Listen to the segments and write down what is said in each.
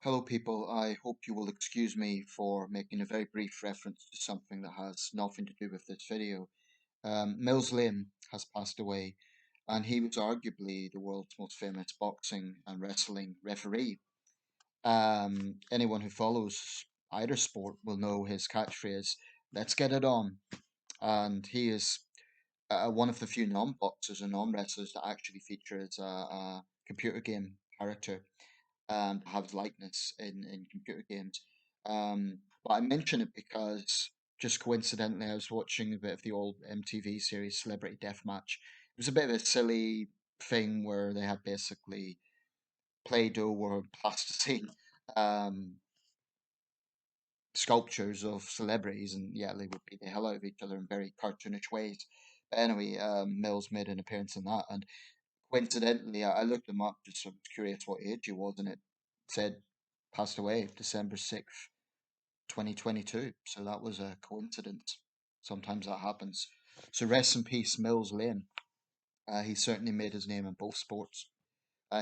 Hello, people. I hope you will excuse me for making a very brief reference to something that has nothing to do with this video. Mills Lane has passed away, and he was arguably the world's most famous boxing and wrestling referee. Anyone who follows either sport will know his catchphrase, "Let's get it on." And he is one of the few non-boxers and non-wrestlers that actually feature as a computer game character and have likeness in computer games. But I mention it because just coincidentally, I was watching a bit of the old MTV series Celebrity Deathmatch. It was a bit of a silly thing where they had basically Play-Doh or plasticine um, sculptures of celebrities, and yeah, they would beat the hell out of each other in very cartoonish ways. But anyway, Mills made an appearance in that, and coincidentally, I looked him up just so I was curious what age he was, and it said passed away December 6th, 2022. So that was a coincidence. Sometimes that happens. So rest in peace, Mills Lane. He certainly made his name in both sports.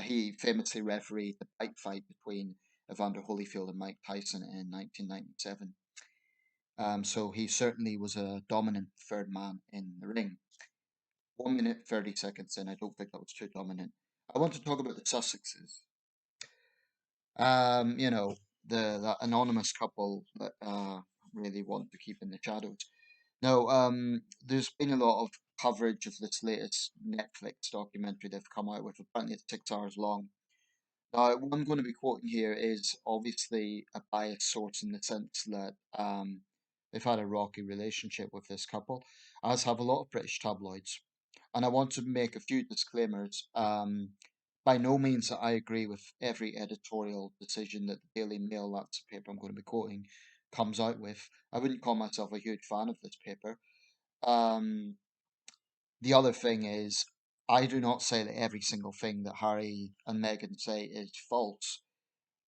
He famously refereed the bike fight between Evander Holyfield and Mike Tyson in 1997. So he certainly was a dominant third man in the ring. 1 minute, 30 seconds in, I don't think that was too dominant. I want to talk about the Sussexes. You know, the anonymous couple that really want to keep in the shadows. Now, there's been a lot of coverage of this latest Netflix documentary they've come out with. Apparently, it's 6 hours long. Now, what I'm going to be quoting here is obviously a biased source in the sense that they've had a rocky relationship with this couple, as have a lot of British tabloids. And I want to make a few disclaimers. By no means that I agree with every editorial decision that the Daily Mail, that's the paper I'm going to be quoting, comes out with. I wouldn't call myself a huge fan of this paper. Um, the other thing is, I do not say that every single thing that Harry and Meghan say is false.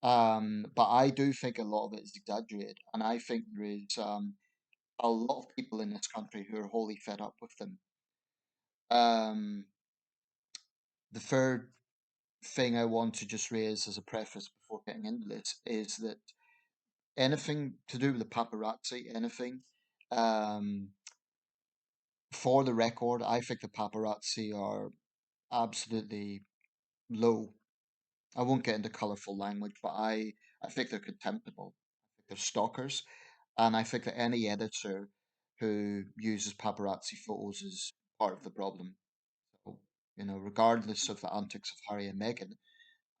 But I do think a lot of it is exaggerated, and I think there is a lot of people in this country who are wholly fed up with them. Um, the third thing I want to just raise as a preface before getting into this is that anything to do with the paparazzi, anything, um, for the record, I think the paparazzi are absolutely low. I won't get into colourful language, but I think they're contemptible. I think they're stalkers. And I think that any editor who uses paparazzi photos is part of the problem. So, regardless of the antics of Harry and Meghan,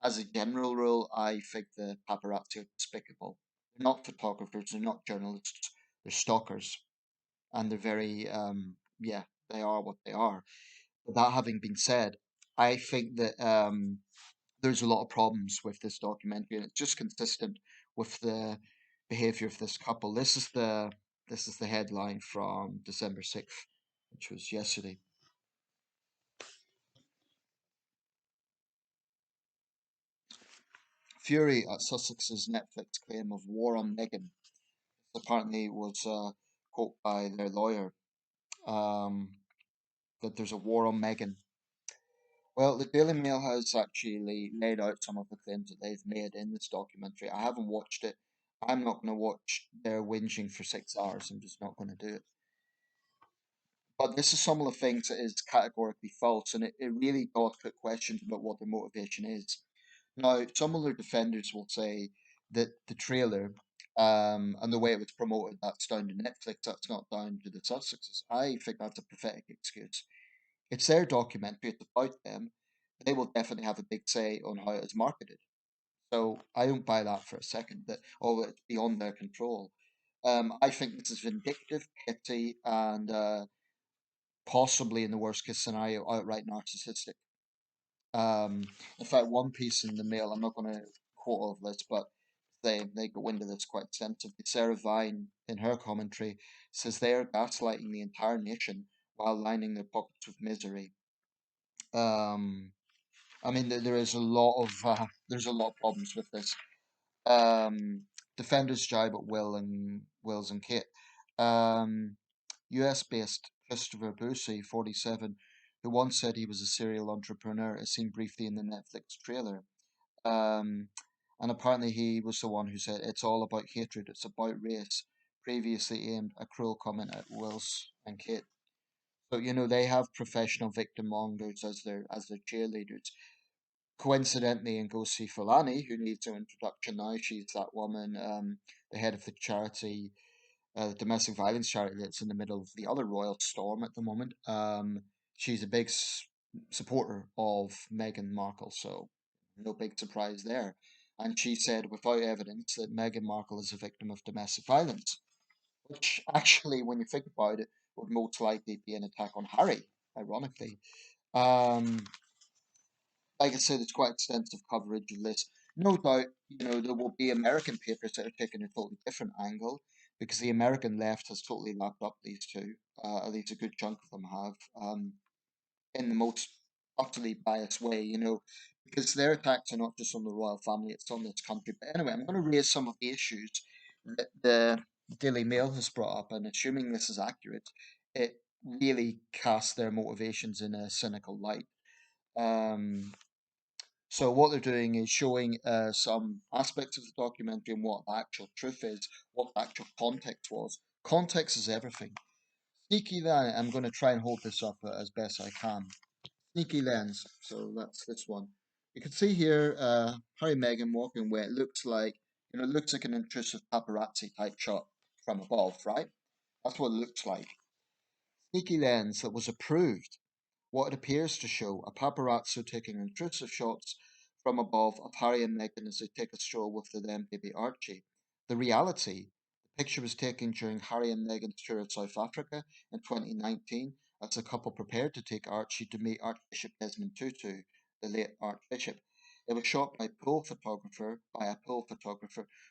as a general rule, I think the paparazzi are despicable. They're not photographers, they're not journalists, they're stalkers. And they're very, yeah, they are what they are. But that having been said, I think that there's a lot of problems with this documentary, and it's just consistent with the behavior of this couple. This is the headline from December 6th, which was yesterday. Fury at Sussex's Netflix claim of war on Meghan. Apparently, was a quote by their lawyer um, that there's a war on Meghan. Well, the Daily Mail has actually laid out some of the claims that they've made in this documentary. I haven't watched it. I'm not going to watch their whinging for 6 hours. I'm just not going to do it. But this is some of the things that is categorically false, and it really does put questions about what their motivation is. Now, some of their defenders will say that the trailer and the way it was promoted, that's down to Netflix, that's not down to the Sussexes. I think that's a pathetic excuse. It's their documentary, it's about them. They will definitely have a big say on how it's marketed. So I don't buy that for a second, that, oh, it's beyond their control. I think this is vindictive, petty, and possibly in the worst case scenario, outright narcissistic. Um, in fact, one piece in the Mail, I'm not going to quote all of this, but they go into this quite extensively. Sarah Vine, in her commentary, says they are gaslighting the entire nation while lining their pockets with misery. Um, I mean, there is a lot of there's a lot of problems with this. Um, Defenders jibe at Wills and Kate. Um, US-based Christopher Busey, 47, who once said he was a serial entrepreneur, is seen briefly in the Netflix trailer. Um, And apparently, he was the one who said it's all about hatred, it's about race, previously aimed a cruel comment at Wills and Kate. So, they have professional victim mongers as their cheerleaders. Coincidentally, in Ngozi Fulani, who needs no introduction now, she's that woman, the head of the charity, domestic violence charity that's in the middle of the other royal storm at the moment. She's a big supporter of Meghan Markle, so no big surprise there. And she said, without evidence, that Meghan Markle is a victim of domestic violence, which actually, when you think about it, would most likely be an attack on Harry, ironically. Um, like I said, it's quite extensive coverage of this. No doubt, there will be American papers that are taking a totally different angle because the American left has totally lapped up these two. At least a good chunk of them have, in the most utterly biased way, because their attacks are not just on the royal family, it's on this country. But anyway, I'm going to raise some of the issues that the Daily Mail has brought up, and assuming this is accurate, it really casts their motivations in a cynical light. Um, so what they're doing is showing some aspects of the documentary and what the actual truth is, what the actual context was. Context is everything. Sneaky lens. I'm going to try and hold this up as best I can. Sneaky lens. So that's this one. You can see here Harry and Meghan walking where it looks like an intrusive paparazzi type shot from above, right? That's what it looks like. Sneaky lens that was approved what it appears to show a paparazzo taking intrusive shots from above of Harry and Meghan as they take a stroll with their then baby Archie. The reality, the picture was taken during Harry and Meghan's tour of South Africa in 2019 as the couple prepared to take Archie to meet Archbishop Desmond Tutu, the late Archbishop. It was shot by a pool photographer,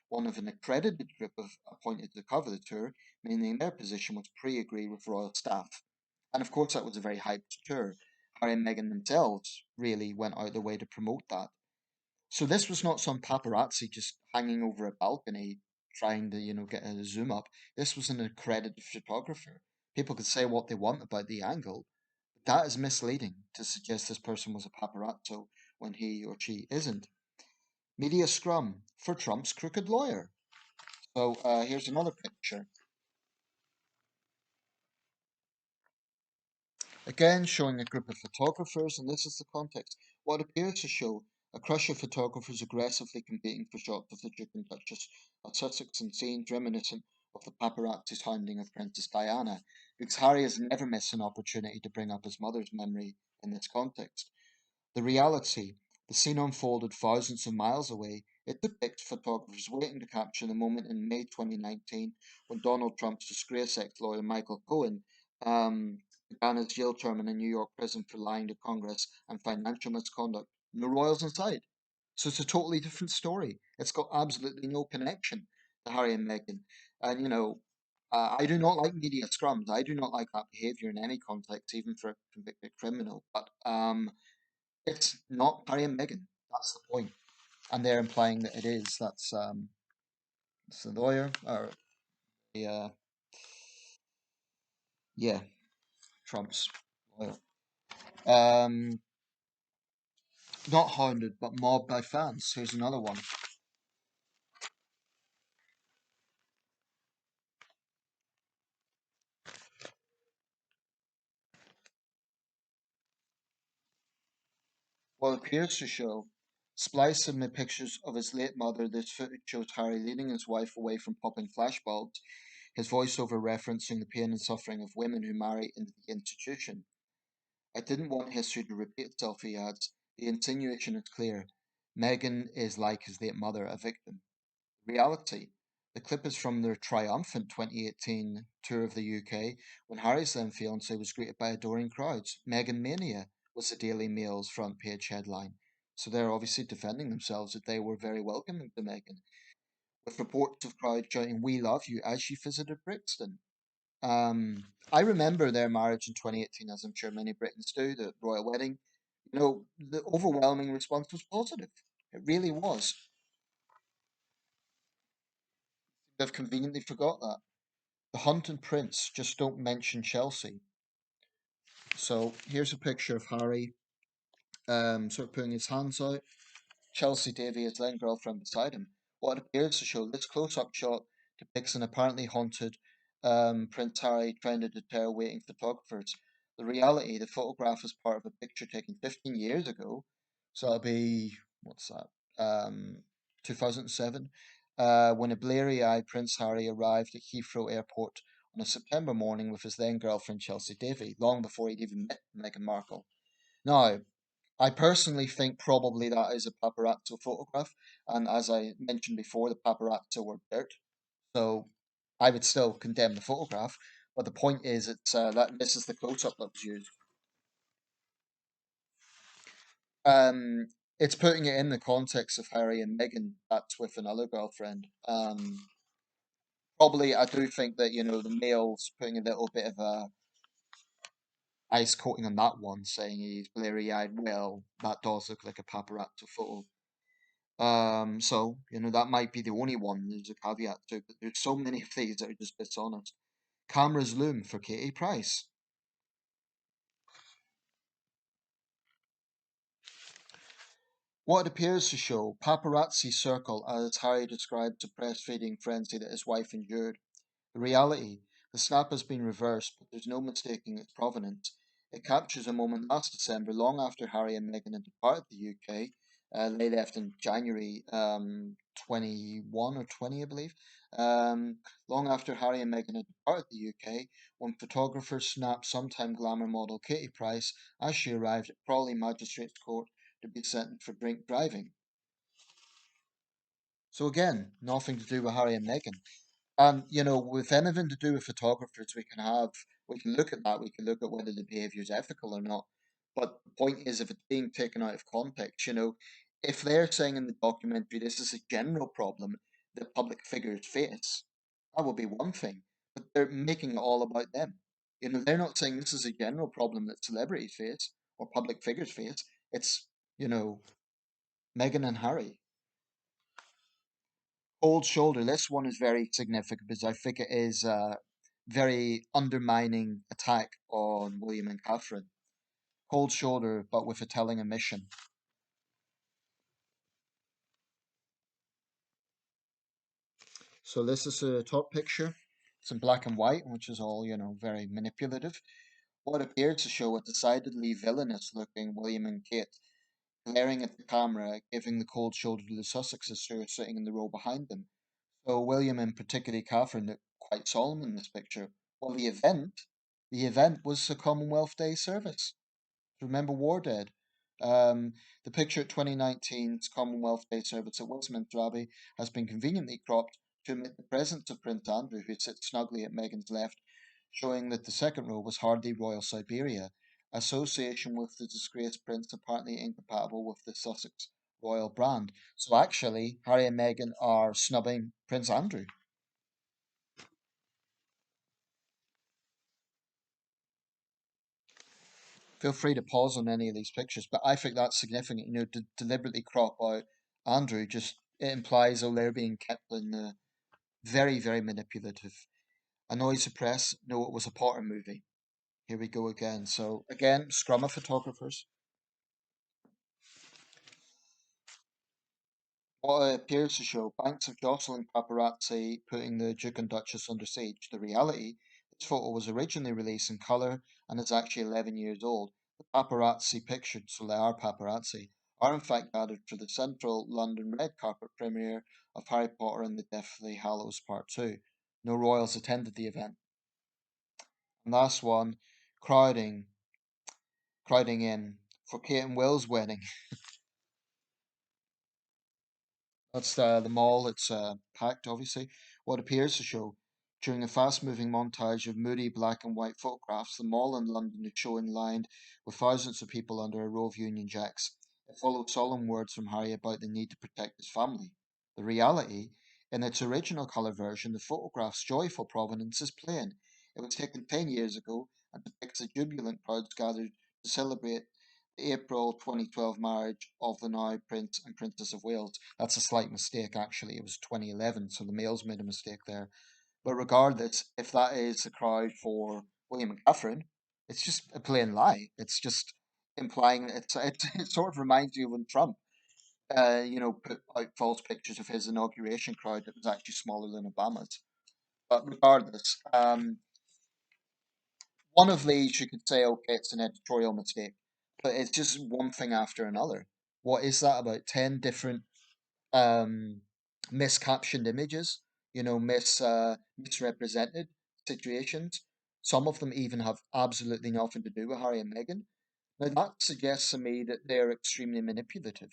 one of an accredited group of appointed to cover the tour, meaning their position was pre-agreed with royal staff. And of course, that was a very hyped tour. Harry and Meghan themselves really went out of their way to promote that. So this was not some paparazzi just hanging over a balcony trying to, get a zoom up. This was an accredited photographer. People could say what they want about the angle, but that is misleading to suggest this person was a paparazzo when he or she isn't. Media scrum for Trump's crooked lawyer. So here's another picture. Again, showing a group of photographers, and this is the context. What appears to show a crush of photographers aggressively competing for shots of the Duke and Duchess of Sussex and scenes reminiscent of the paparazzi's hounding of Princess Diana, because Harry has never missed an opportunity to bring up his mother's memory in this context. The reality, the scene unfolded thousands of miles away. It depicts photographers waiting to capture the moment in May 2019 when Donald Trump's disgraced ex-lawyer Michael Cohen began his jail term in a New York prison for lying to Congress and financial misconduct. No royals inside. So it's a totally different story. It's got absolutely no connection to Harry and Meghan. And, I do not like media scrums. I do not like that behaviour in any context, even for a convicted criminal. But it's not Harry and Meghan. That's the point. And they're implying that it is. That's the lawyer, or the, yeah, Trump's lawyer. Um, not hounded, but mobbed by fans. Here's another one. What appears to show spliced amid pictures of his late mother, this footage shows Harry leading his wife away from popping flashbulbs, his voiceover referencing the pain and suffering of women who marry into the institution. I didn't want history to repeat itself, he adds. The insinuation is clear. Meghan is like his late mother, a victim. Reality. The clip is from their triumphant 2018 tour of the UK when Harry's then fiancée was greeted by adoring crowds. Meghan Mania was the Daily Mail's front page headline. So they're obviously defending themselves that they were very welcoming to Meghan, with reports of crowds shouting, "We love you," as she visited Brixton. I remember their marriage in 2018, as I'm sure many Britons do, the royal wedding. The overwhelming response was positive. It really was. They've conveniently forgot that. The Hunt and Prince just don't mention Chelsea. So here's a picture of Harry, sort of putting his hands out. Chelsea Davy, his then girlfriend, beside him. What appears to show this close-up shot depicts an apparently haunted Prince Harry trying to deter waiting photographers. The reality, the photograph is part of a picture taken 15 years ago, so it'll be what's that? 2007, when a bleary-eyed Prince Harry arrived at Heathrow Airport on a September morning with his then girlfriend Chelsea Davy, long before he'd even met Meghan Markle. Now, I personally think probably that is a paparazzo photograph, and as I mentioned before, the paparazzo were dirt, so I would still condemn the photograph. But the point is, it's that this is the close-up that was used. Um, it's putting it in the context of Harry and Meghan. That's with another girlfriend. Probably, I do think that the male's putting a little bit of a ice coating on that one, saying he's bleary-eyed. Well, that does look like a paparazzo photo. So that might be the only one. There's a caveat to it, but there's so many of these that are just dishonest. Cameras loom for Katie Price. What it appears to show, paparazzi circle as Harry described the breastfeeding frenzy that his wife endured. The reality, the snap has been reversed, but there's no mistaking its provenance. It captures a moment last December, long after Harry and Meghan had departed the UK. They left in January 21 or 20, I believe. Long after Harry and Meghan had departed the UK, when photographers snapped sometime glamour model Katie Price as she arrived at Crawley Magistrates Court to be sentenced for drink driving. So again, nothing to do with Harry and Meghan. And with anything to do with photographers, we can look at that. We can look at whether the behavior is ethical or not. But the point is, if it's being taken out of context, if they're saying in the documentary this is a general problem that public figures face, that would be one thing. But they're making it all about them. They're not saying this is a general problem that celebrities face or public figures face. It's you know Meghan and Harry. Cold shoulder. This one is very significant because I think it is a very undermining attack on William and Catherine. Cold shoulder, but with a telling omission. So this is the top picture. It's in black and white, which is all very manipulative. What appeared to show a decidedly villainous looking William and Kate glaring at the camera, giving the cold shoulder to the Sussexes who are sitting in the row behind them. So William and particularly Catherine look quite solemn in this picture. Well, the event was the Commonwealth Day service. Remember War Dead. The picture at 2019's Commonwealth Day service at Westminster Abbey has been conveniently cropped to omit the presence of Prince Andrew, who sits snugly at Meghan's left, showing that the second row was hardly Royal Siberia. Association with the disgraced prince apparently incompatible with the Sussex royal brand. So actually, Harry and Meghan are snubbing Prince Andrew. Feel free to pause on any of these pictures, but I think that's significant. To deliberately crop out Andrew just it implies oh they're being kept in the very very manipulative. Annoys the press. No, it was a Potter movie. Here we go again. So again, scrum of photographers. What it appears to show, banks of jostling paparazzi putting the Duke and Duchess under siege. The reality, this photo was originally released in colour and is actually 11 years old. The paparazzi pictured, so they are paparazzi, are in fact gathered for the central London red carpet premiere of Harry Potter and the Deathly Hallows Part 2. No royals attended the event. And last one, crowding, crowding in for Kate and Will's wedding. That's the mall. It's packed, obviously. What appears to show during a fast-moving montage of moody black and white photographs, the mall in London is showing lined with thousands of people under a row of Union Jacks. It followed solemn words from Harry about the need to protect his family. The reality, in its original colour version, the photograph's joyful provenance is plain. It was taken 10 years ago and depicts the jubilant crowds gathered to celebrate the April 2012 marriage of the now Prince and Princess of Wales. That's a slight mistake, actually. It was 2011, so the Mails made a mistake there. But regardless, if that is the crowd for William and Catherine, it's just a plain lie. It's just implying it sort of reminds you of when Trump. put out false pictures of his inauguration crowd that was actually smaller than Obama's. But regardless, one of these you could say, okay, it's an editorial mistake, but it's just one thing after another. What is that about? 10 different um, miscaptioned images, misrepresented situations. Some of them even have absolutely nothing to do with Harry and Meghan. Now, that suggests to me that they're extremely manipulative.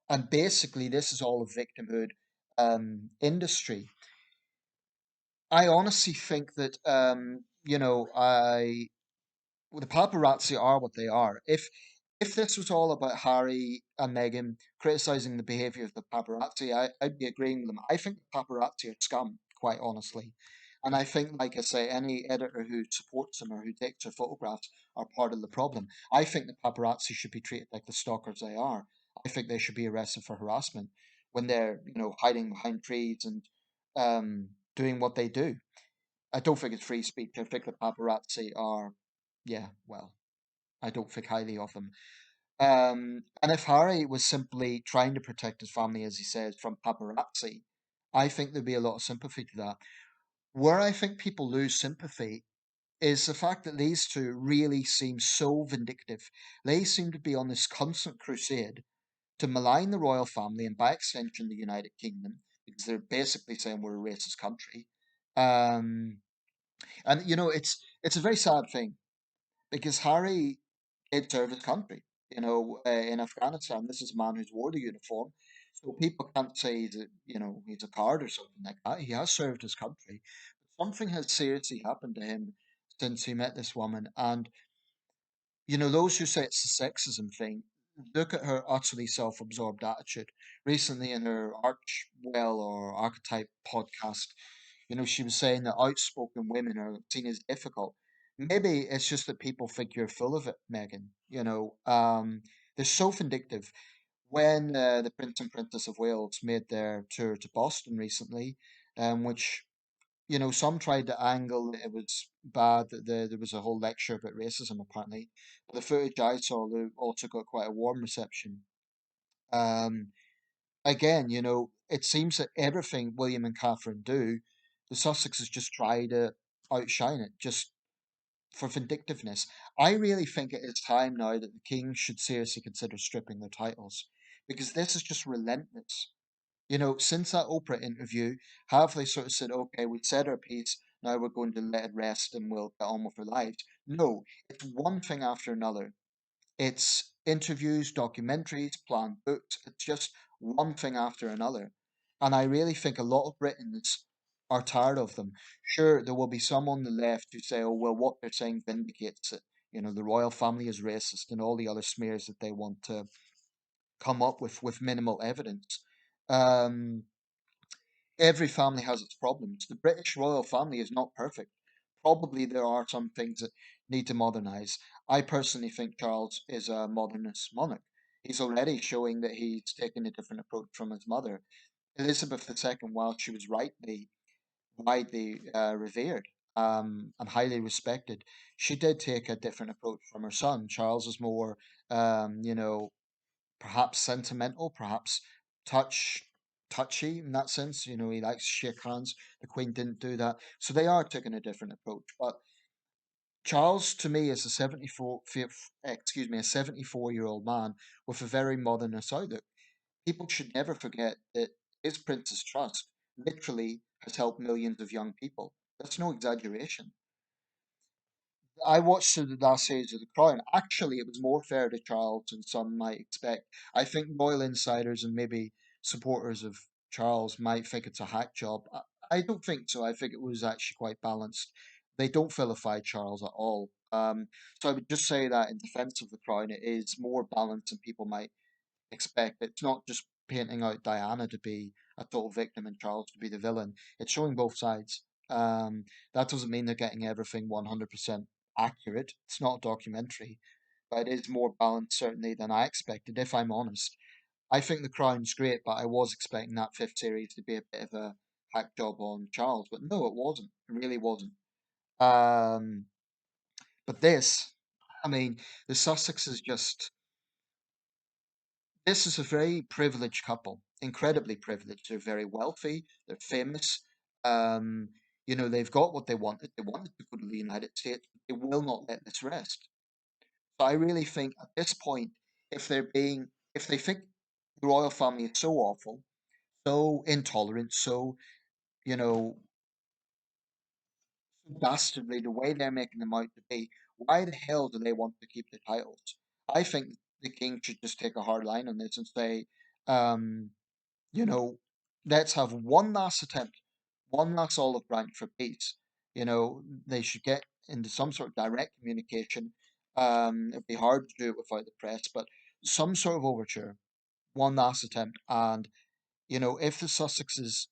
And basically, this is all a victimhood industry. I honestly think that, well, the paparazzi are what they are. If this was all about Harry and Meghan criticizing the behavior of the paparazzi, I'd be agreeing with them. I think the paparazzi are scum, quite honestly. And I think, like I say, any editor who supports them or who takes their photographs are part of the problem. I think the paparazzi should be treated like the stalkers they are. I think they should be arrested for harassment when they're, hiding behind trees and doing what they do. I don't think it's free speech. I think the paparazzi are, yeah, well, I don't think highly of them. And if Harry was simply trying to protect his family, as he says, from paparazzi, I think there'd be a lot of sympathy to that. Where I think people lose sympathy is the fact that these two really seem so vindictive. They seem to be on this constant crusade to malign the royal family and, by extension, the United Kingdom, because they're basically saying we're a racist country. Um, and it's a very sad thing because Harry did serve his country. In Afghanistan, this is a man who's wore the uniform, so people can't say he's a coward or something like that. He has served his country. Something has seriously happened to him since he met this woman, and those who say it's a sexism thing. Look at her utterly self-absorbed attitude. Recently, in her Archwell or Archetype podcast, she was saying that outspoken women are seen as difficult. Maybe it's just that people think you're full of it, Megan. They're so vindictive. When the Prince and Princess of Wales made their tour to Boston recently, which some tried to angle that it was bad that there was a whole lecture about racism apparently, but the footage I saw also got quite a warm reception. Um, Again, it seems that everything William and Catherine do, the Sussexes just try to outshine it, just for vindictiveness. I really think it is time now that the king should seriously consider stripping their titles, because this is just relentless. Since that Oprah interview, have they sort of said, okay, we said our piece, now we're going to let it rest and we'll get on with our lives? No, it's one thing after another. It's interviews, documentaries, planned books. It's just one thing after another. And I really think a lot of Britons are tired of them. Sure, there will be some on the left who say, oh, well, what they're saying vindicates it. The royal family is racist and all the other smears that they want to come up with minimal evidence. Um, every family has its problems. The British royal family is not perfect. Probably there are some things that need to modernize. I personally think Charles is a modernist monarch. He's already showing that he's taken a different approach from his mother. Elizabeth II, while she was widely revered and highly respected, she did take a different approach from her son. Charles is more, um, you know, perhaps sentimental, perhaps touch touchy in that sense. He likes to shake hands. The Queen didn't do that, so they are taking a different approach. But Charles, to me, is a 74-year-old man with a very modernist outlook. People should never forget that his Prince's Trust literally has helped millions of young people. That's no exaggeration. I watched the last series of The Crown. Actually, it was more fair to Charles than some might expect. I think royal insiders and maybe supporters of Charles might think it's a hack job. I don't think so. I think it was actually quite balanced. They don't vilify Charles at all. So I would just say that in defense of The Crown, it is more balanced than people might expect. It's not just painting out Diana to be a total victim and Charles to be the villain. It's showing both sides. That doesn't mean they're getting everything 100% accurate. It's not a documentary, but it is more balanced certainly than I expected, if I'm honest. I think The Crown's great, but I was expecting that fifth series to be a bit of a hack job on Charles, but no, it wasn't. It really wasn't. Um, but this, I mean, the Sussex is just This is a very privileged couple, incredibly privileged. They're very wealthy, they're famous. Um, they've got what they wanted. They wanted to go to the United States. They will not let this rest. So I really think at this point, if they think the royal family is so awful, so intolerant, so, you know, dastardly the way they're making them out to be, why the hell do they want to keep the titles? I think the king should just take a hard line on this and say, um, you know, let's have one last attempt, one last olive branch for peace. They should get into some sort of direct communication. It'd be hard to do it without the press, but some sort of overture, one last attempt. And, if the Sussexes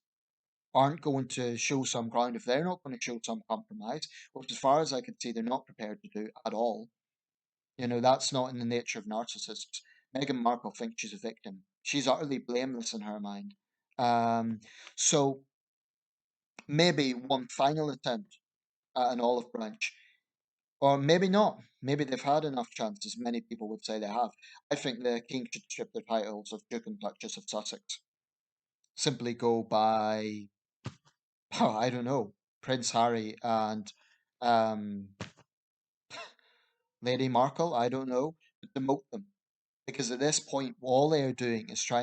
aren't going to show some ground, if they're not going to show some compromise, which as far as I can see, they're not prepared to do at all, that's not in the nature of narcissists. Meghan Markle thinks she's a victim. She's utterly blameless in her mind. Um, so maybe one final attempt at an olive branch, or maybe not. Maybe they've had enough chances. Many people would say they have. I think the king should strip their titles of Duke and Duchess of Sussex. Simply go by, I don't know, Prince Harry and um, Lady Markle. I don't know, but demote them. Because at this point, all they are doing is they're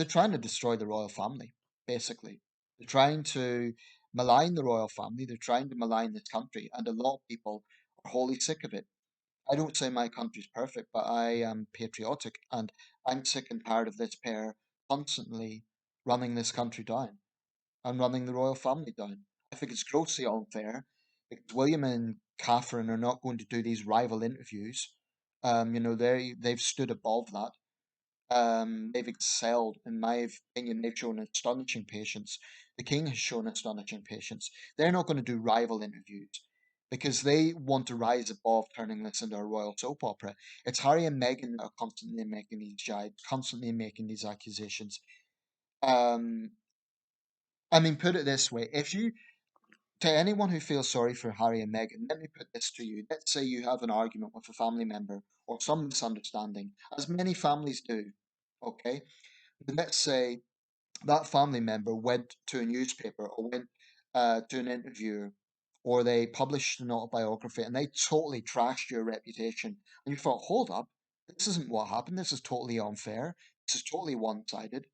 trying to destroy the royal family, basically. They're trying to malign the royal family, they're trying to malign this country, and a lot of people are wholly sick of it. I don't say my country's perfect, but I am patriotic, and I'm sick and tired of this pair constantly running this country down and running the royal family down. I think it's grossly unfair because William and Catherine are not going to do these rival interviews. They've stood above that. They've excelled, in my opinion. They've shown astonishing patience. The king has shown astonishing patience. They're not going to do rival interviews because they want to rise above turning this into a royal soap opera. It's Harry and Meghan that are constantly making these jibes, constantly making these accusations. Um, put it this way: if you to anyone who feels sorry for Harry and Meghan, let me put this to you. Let's say you have an argument with a family member or some misunderstanding, as many families do. Okay? But let's say that family member went to a newspaper or went to an interviewer or they published an autobiography and they totally trashed your reputation. And you thought, hold up, this isn't what happened. This is totally unfair. This is totally one sided.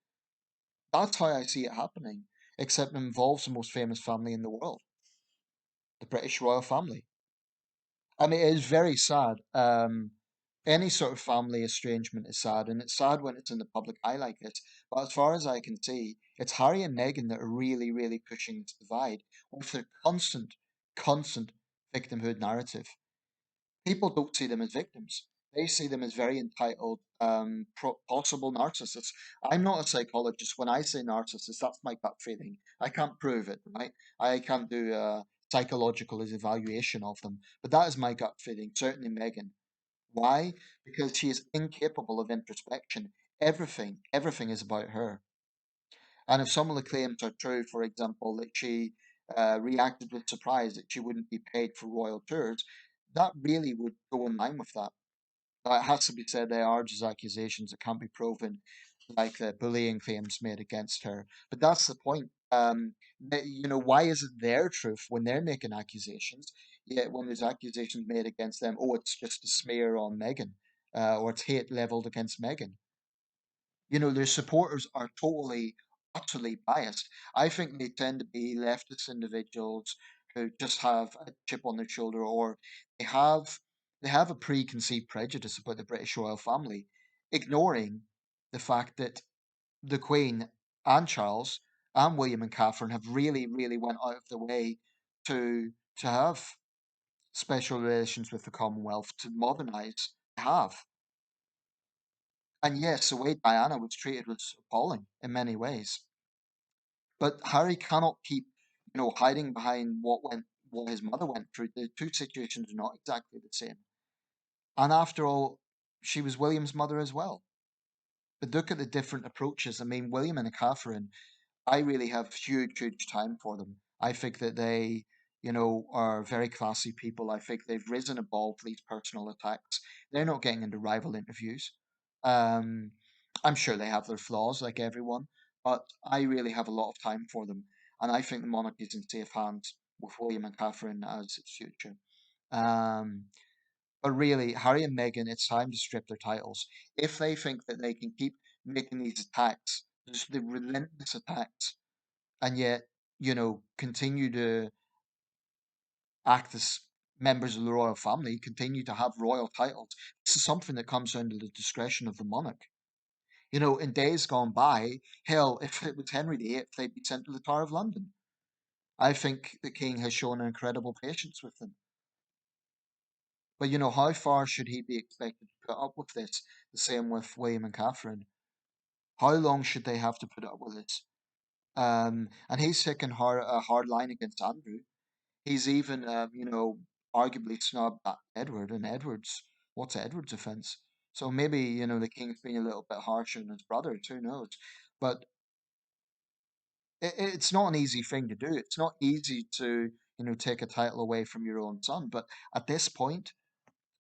That's how I see it happening, except it involves the most famous family in the world, the British royal family. It is very sad. Any sort of family estrangement is sad, and it's sad when it's in the public eye like this. But as far as I can see, it's Harry and Meghan that are really, really pushing this divide with their constant victimhood narrative. People don't see them as victims. They see them as very entitled, possible narcissists. I'm not a psychologist. When I say narcissist, that's my gut feeling. I can't prove it, right? I can't do a psychological evaluation of them, but that is my gut feeling. Certainly, Megan. Why? Because she is incapable of introspection. Everything is about her. And if some of the claims are true, for example, that she reacted with surprise that she wouldn't be paid for royal tours, that really would go in line with that. Now, it has to be said they are just accusations that can't be proven, like the bullying claims made against her. But that's the point. Why is it their truth when they're making accusations? Yet when there's accusations made against them, oh, it's just a smear on Meghan, or it's hate leveled against Meghan. Their supporters are totally, utterly biased. I think they tend to be leftist individuals who just have a chip on their shoulder, or they have they have a preconceived prejudice about the British royal family, ignoring the fact that the Queen and Charles and William and Catherine have really, really went out of the way to have special relations with the Commonwealth, to modernise. They have. And yes, the way Diana was treated was appalling in many ways. But Harry cannot keep, hiding behind what his mother went through. The two situations are not exactly the same. And after all, she was William's mother as well. But look at the different approaches. William and Catherine, I really have huge, huge time for them. I think that they, are very classy people. I think they've risen above these personal attacks. They're not getting into rival interviews. Um, I'm sure they have their flaws, like everyone, but I really have a lot of time for them, and I think the monarchy is in safe hands with William and Catherine as its future. Um, but really, Harry and Meghan, it's time to strip their titles. If they think that they can keep making these attacks, just the relentless attacks, and yet, continue to act as members of the royal family, continue to have royal titles, this is something that comes under the discretion of the monarch. In days gone by, hell, if it was Henry VIII, they'd be sent to the Tower of London. I think the king has shown incredible patience with them. But how far should he be expected to put up with this? The same with William and Catherine. How long should they have to put up with this? And he's taken a hard line against Andrew. He's even, arguably snubbed at Edward, and what's Edward's offence? So maybe, the king's being a little bit harsher on his brother, who knows? But it's not an easy thing to do. It's not easy to, take a title away from your own son. But at this point,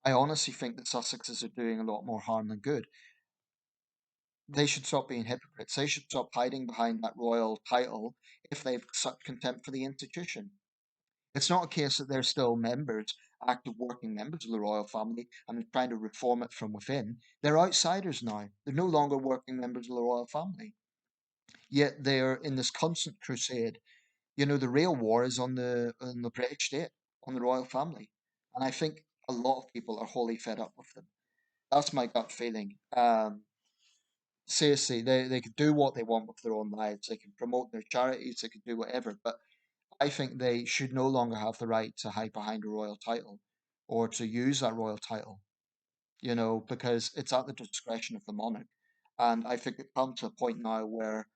I honestly think that Sussexes are doing a lot more harm than good. They should stop being hypocrites. They should stop hiding behind that royal title if they've such contempt for the institution. It's not a case that they're still members, active working members of the royal family, and they're trying to reform it from within. They're outsiders now. They're no longer working members of the royal family. Yet they're in this constant crusade. The real war is on the British state, on the royal family. And I think a lot of people are wholly fed up with them. That's my gut feeling. Seriously, they could do what they want with their own lives. They can promote their charities, they could do whatever. But I think they should no longer have the right to hide behind a royal title or to use that royal title, because it's at the discretion of the monarch. And I think it comes to a point now where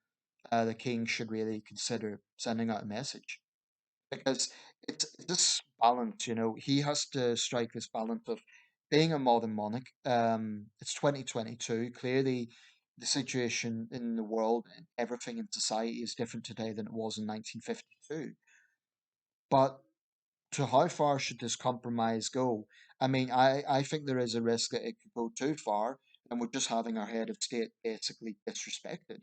the king should really consider sending out a message because it's this balance, he has to strike this balance of being a modern monarch. It's 2022. Clearly, the situation in the world and everything in society is different today than it was in 1952. But to how far should this compromise go? I mean, I think there is a risk that it could go too far, and we're just having our head of state basically disrespected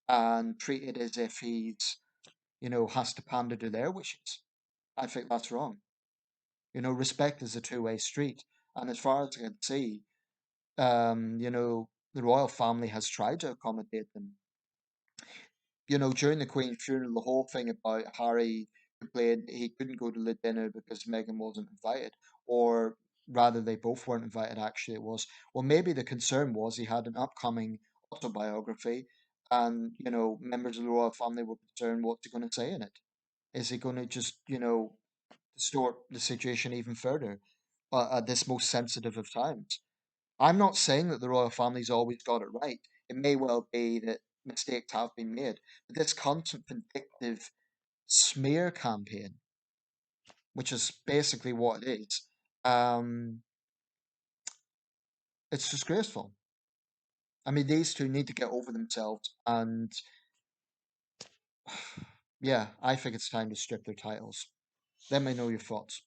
and treated as if he's, has to pander to their wishes. I think that's wrong. Respect is a two-way street, and as far as I can see, the royal family has tried to accommodate them. During the Queen's funeral, the whole thing about Harry complained he couldn't go to the dinner because Meghan wasn't invited, or rather, they both weren't invited. Actually, it was well, maybe the concern was he had an upcoming autobiography, and members of the royal family were concerned what's he going to say in it. Is he going to just distort the situation even further at this most sensitive of times? I'm not saying that the royal family's always got it right. It may well be that mistakes have been made. But this constant vindictive smear campaign, which is basically what it is, um, it's disgraceful. I mean, these two need to get over themselves. And yeah, I think it's time to strip their titles. Let me know your thoughts.